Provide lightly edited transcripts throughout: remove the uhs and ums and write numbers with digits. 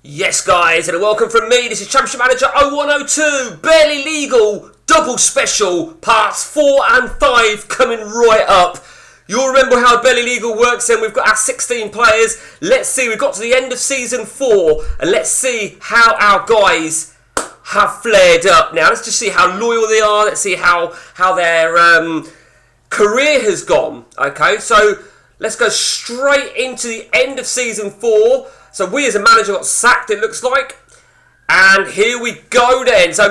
Yes, guys, and welcome from me. This is Championship Manager 0102, barely legal, double special, parts 4 and 5 coming right up. You'll remember how barely legal works, and we've got our 16 players. Let's see, we've got to the end of season 4, and let's see how our guys have flared up. Now, let's just see how loyal they are. Let's see how their career has gone. Okay, so let's go straight into the end of season 4. So we as a manager got sacked, it looks like. And here we go then. So,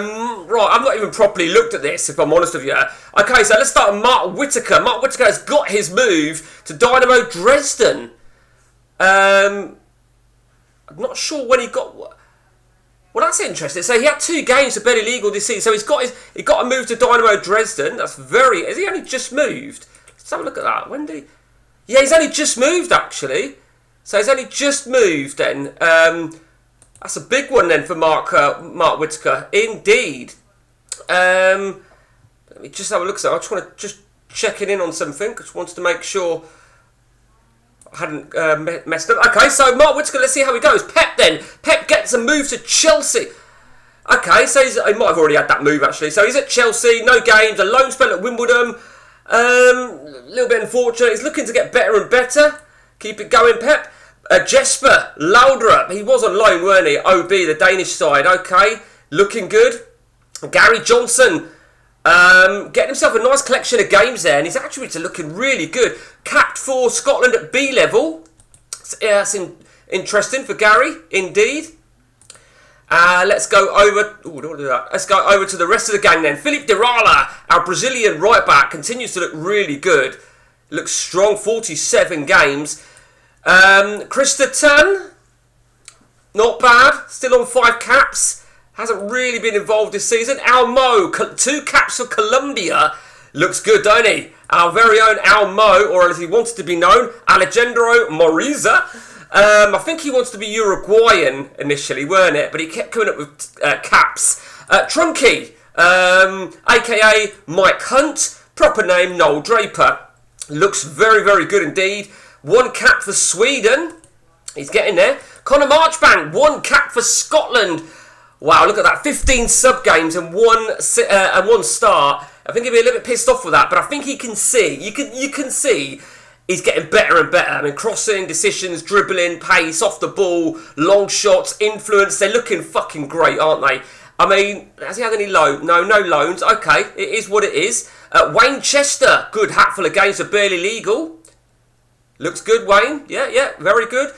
right, I've not even properly looked at this, if I'm honest with you. Okay, so let's start with Mark Whittaker. Mark Whittaker has got his move to Dynamo Dresden. I'm not sure when he got... Well, that's interesting. So he had 2 games for barely legal this season. So he got a move to Dynamo Dresden. That's very... Has he only just moved? Let's have a look at that. When did he... Yeah, he's only just moved, actually. So he's only just moved then. That's a big one then for Mark Whittaker. Indeed. Let me just have a look. I just want to just checking in on something. I just wanted to make sure I hadn't messed up. Okay, so Mark Whittaker, let's see how he goes. Pep then. Pep gets a move to Chelsea. Okay, so he might have already had that move actually. So he's at Chelsea, no games, a loan spell at Wimbledon. A little bit unfortunate. He's looking to get better and better. Keep it going, Pep. Jesper Laudrup, he was on loan, weren't he? OB, the Danish side. Okay, looking good. Gary Johnson, getting himself a nice collection of games there, and he's actually looking really good. Capped for Scotland at B level. That's interesting for Gary, indeed. Let's go over. Don't do that. Let's go over to the rest of the gang then. Philippe Dirala, our Brazilian right back, continues to look really good. Looks strong. 47 games. Christerton, not bad, still on 5 caps, hasn't really been involved this season. Almo, 2 caps for Colombia, looks good, don't he? Our very own Almo, or as he wanted to be known, Alejandro Moriza. I think he wants to be Uruguayan initially, weren't it? But he kept coming up with caps. Trunky, aka Mike Hunt, proper name Noel Draper, looks very, very good indeed. 1 cap for Sweden. He's getting there. Conor Marchbank, 1 cap for Scotland. Wow, look at that. 15 sub-games and one start. I think he'll be a little bit pissed off with that, but I think he can see. You can see he's getting better and better. I mean, crossing, decisions, dribbling, pace, off the ball, long shots, influence. They're looking fucking great, aren't they? I mean, has he had any loans? No loans. Okay, it is what it is. Wayne Chester, good hatful of games for barely legal. Looks good, Wayne. Yeah, very good.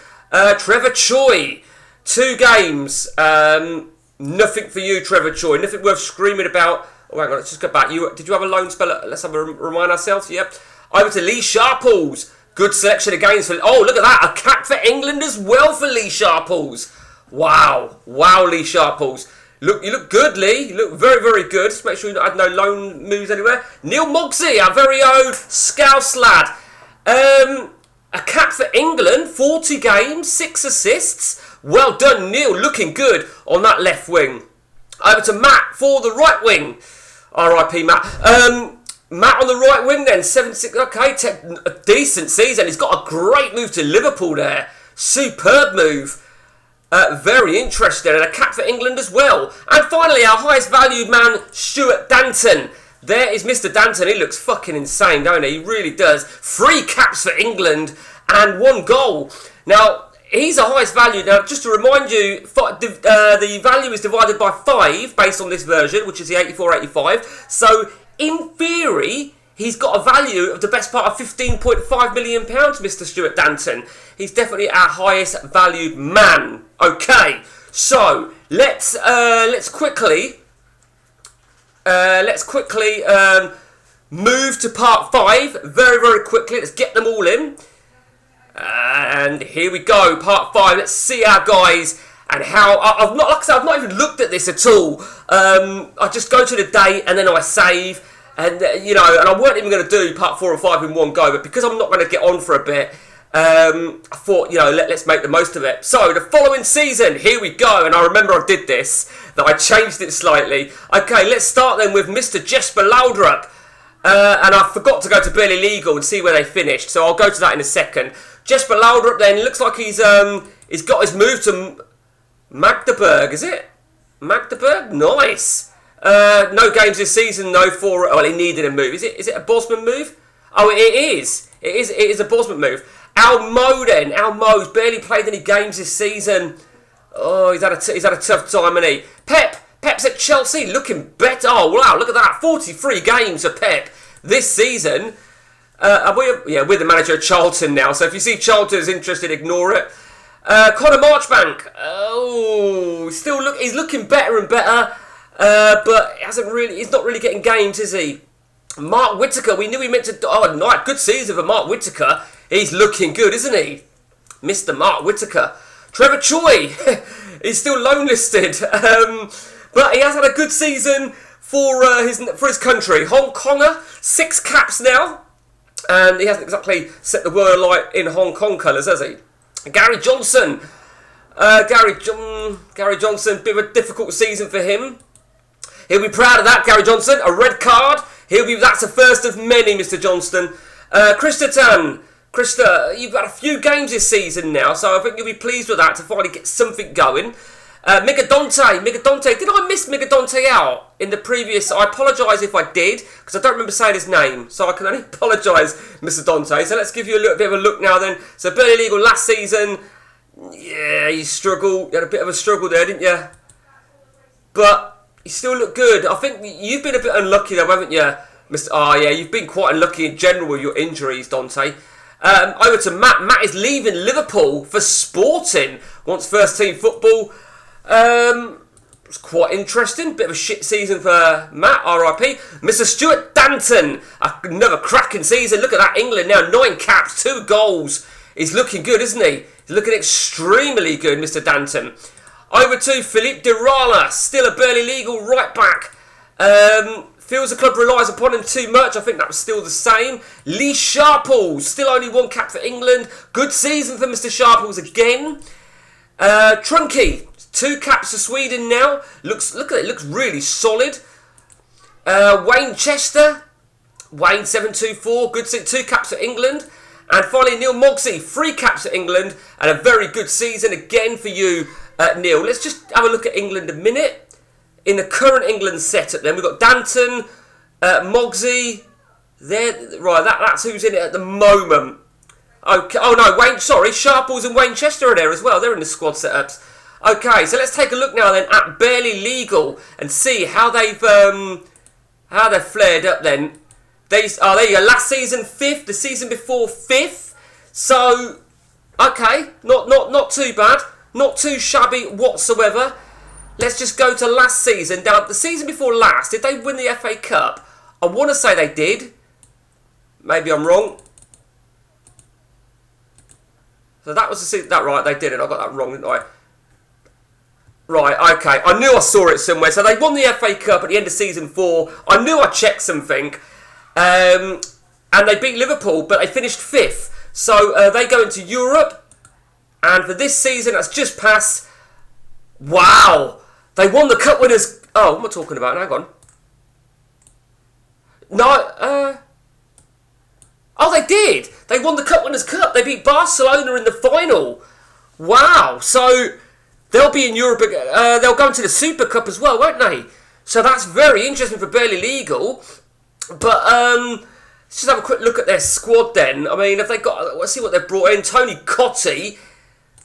Trevor Choi, 2 games. Nothing for you, Trevor Choi. Nothing worth screaming about. Oh, hang on, let's just go back. Did you have a loan spell? Let's have a remind ourselves. Yep. Over to Lee Sharples. Good selection of games for... Oh, look at that. A cap for England as well for Lee Sharples. Wow, Lee Sharples. You look good, Lee. You look very, very good. Just make sure you had no loan moves anywhere. Neil Mogsy, our very own Scouse lad. A cap for England, 40 games, 6 assists. Well done, Neil, looking good on that left wing. Over to Matt for the right wing. R.I.P. Matt. Matt on the right wing then, 76. Okay, a decent season. He's got a great move to Liverpool there. Superb move. Very interesting. And a cap for England as well. And finally, our highest valued man, Stuart Danton. There is Mr. Danton. He looks fucking insane, don't he? He really does. 3 caps for England and 1 goal. Now, he's the highest value. Now, just to remind you, the value is divided by 5 based on this version, which is the 84-85. So, in theory, he's got a value of the best part of £15.5 million, Mr. Stuart Danton. He's definitely our highest valued man. Okay, so let's quickly move to part 5 very, very quickly. Let's get them all in. And here we go, part 5. Let's see our guys and how... I've not even looked at this at all. I just go to the date and then I save. And, and I weren't even going to do part 4 and 5 in one go. But because I'm not going to get on for a bit, I thought, let's make the most of it. So, the following season, here we go. And I remember I did this, that I changed it slightly. Okay, let's start then with Mr. Jesper Laudrup. And I forgot to go to barely legal and see where they finished. So I'll go to that in a second. Jesper Laudrup then, looks like he's got his move to Magdeburg, is it? Magdeburg? Nice. No games this season, though, for... Well, he needed a move. Is it a Bosman move? Oh, it is. It is a Bosman move. Almo, then. Almo's barely played any games this season. Oh, he's had a tough time, hasn't he? Pep's at Chelsea, looking better. Oh, wow, look at that. 43 games for Pep this season. We're the manager of Charlton now, so if you see Charlton's interested, ignore it. Conor Marchbank. Oh, he's looking better and better, but he's not really getting games, is he? Mark Whittaker, we knew he meant to... Oh, nice, good season for Mark Whittaker. He's looking good, isn't he? Mr. Mark Whittaker. Trevor Choi, he's still loan listed, but he has had a good season for his country. Hong Konger, 6 caps now, and he hasn't exactly set the world alight in Hong Kong colours, has he? Gary Johnson, Gary Johnson, bit of a difficult season for him. He'll be proud of that, Gary Johnson. A red card. That's the first of many, Mr. Johnston. Krista, you've got a few games this season now, so I think you'll be pleased with that to finally get something going. Migadonte, did I miss Migadonte out in the previous? I apologise if I did, because I don't remember saying his name, so I can only apologise, Mr. Dante. So let's give you a little bit of a look now then. So Burnley Legal last season, yeah, you struggled. You had a bit of a struggle there, didn't you? But you still look good. I think you've been a bit unlucky though, haven't you, Mr. Oh yeah, you've been quite unlucky in general with your injuries, Dante. Over to Matt. Matt is leaving Liverpool for Sporting. Wants first team football. It's quite interesting. Bit of a shit season for Matt, RIP. Mr. Stuart Danton, another cracking season. Look at that, England now, 9 caps, 2 goals. He's looking good, isn't he? He's looking extremely good, Mr. Danton. Over to Philippe Dirala, still a Burnley legal right back. Feels the club relies upon him too much. I think that was still the same. Lee Sharples, still only 1 cap for England. Good season for Mr. Sharples again. Trunky, 2 caps for Sweden now. Look at it, looks really solid. Wayne Chester, Wayne 724, good season, 2 caps for England. And finally Neil Mogsy, 3 caps for England and a very good season again for you, Neil. Let's just have a look at England a minute. In the current England setup then, we've got Danton, Mogsy, there, right, that's who's in it at the moment. Okay, oh no, Sharples and Wayne Chester are there as well, they're in the squad setups. Okay, so let's take a look now then at Barely Legal and see how they've flared up then. There you go, last season 5th, the season before 5th. So, okay, not too bad, not too shabby whatsoever. Let's just go to last season. Now, the season before last, did they win the FA Cup? I want to say they did. Maybe I'm wrong. So that was the season. That right, they didn't. I got that wrong, didn't I? Right, okay. I knew I saw it somewhere. So they won the FA Cup at the end of season 4. I knew I checked something. And they beat Liverpool, but they finished 5th. So they go into Europe. And for this season, that's just passed. Wow. They won the cup winners... Oh, what am I talking about? Hang on. No, Oh, they did. They won the Cup Winners' Cup. They beat Barcelona in the final. Wow. So, they'll be in Europe. They'll go into the Super Cup as well, won't they? So, that's very interesting for Barely Legal. But, let's just have a quick look at their squad then. I mean, have they got... Let's see what they've brought in. Tony Cottee.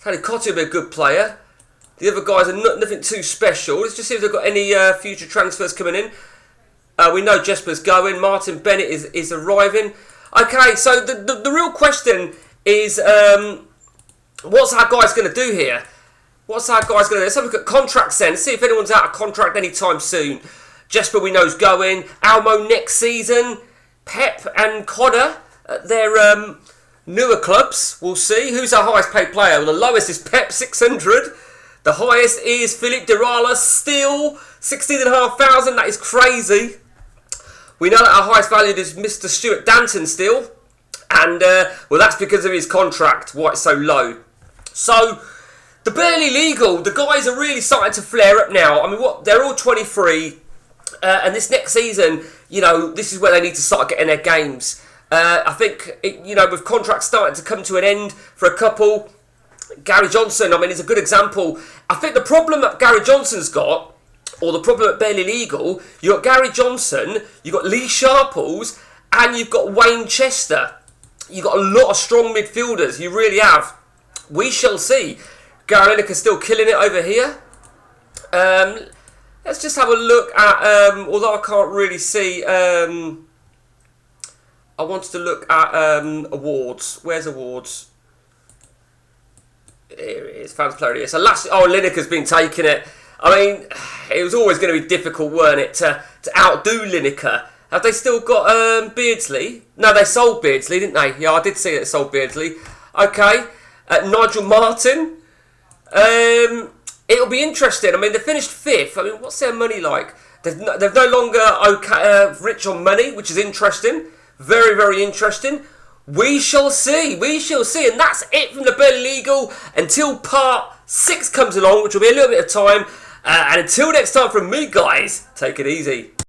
Tony Cottee will be a good player. The other guys are nothing too special. Let's just see if they've got any future transfers coming in. We know Jesper's going. Martin Bennett is arriving. Okay, so the real question is, what's our guys going to do here? What's our guys going to do? Let's have a look at contracts then. See if anyone's out of contract anytime soon. Jesper we know's going. Almo next season. Pep and Connor at their newer clubs. We'll see. Who's our highest paid player? Well, the lowest is Pep, 600. The highest is Philippe Dirala, still 16,500. That is crazy. We know that our highest valued is Mr. Stuart Danton still. And, well, that's because of his contract, why it's so low. So, the Barely Legal, the guys are really starting to flare up now. I mean, they're all 23. And this next season, you know, this is where they need to start getting their games. I think, with contracts starting to come to an end for a couple... Gary Johnson, I mean, he's a good example. I think the problem that Gary Johnson's got, or the problem at Burnley Eagle, you've got Gary Johnson, you've got Lee Sharples, and you've got Wayne Chester. You've got a lot of strong midfielders, you really have. We shall see. Gary Lineker's still killing it over here. Let's just have a look at, although I can't really see, I wanted to look at awards. Where's awards? Here it is, fans player of the year. So Lineker's been taking it. I mean, it was always going to be difficult, weren't it, to outdo Lineker. Have they still got Beardsley? No, they sold Beardsley, didn't they? Yeah, I did see they sold Beardsley. Okay, Nigel Martin. It'll be interesting. I mean, they finished 5th. I mean, what's their money like? They're no longer rich on money, which is interesting. Very, very interesting. We shall see. We shall see. And that's it from the Burnley Eagle until part 6 comes along, which will be a little bit of time. And until next time from me, guys, take it easy.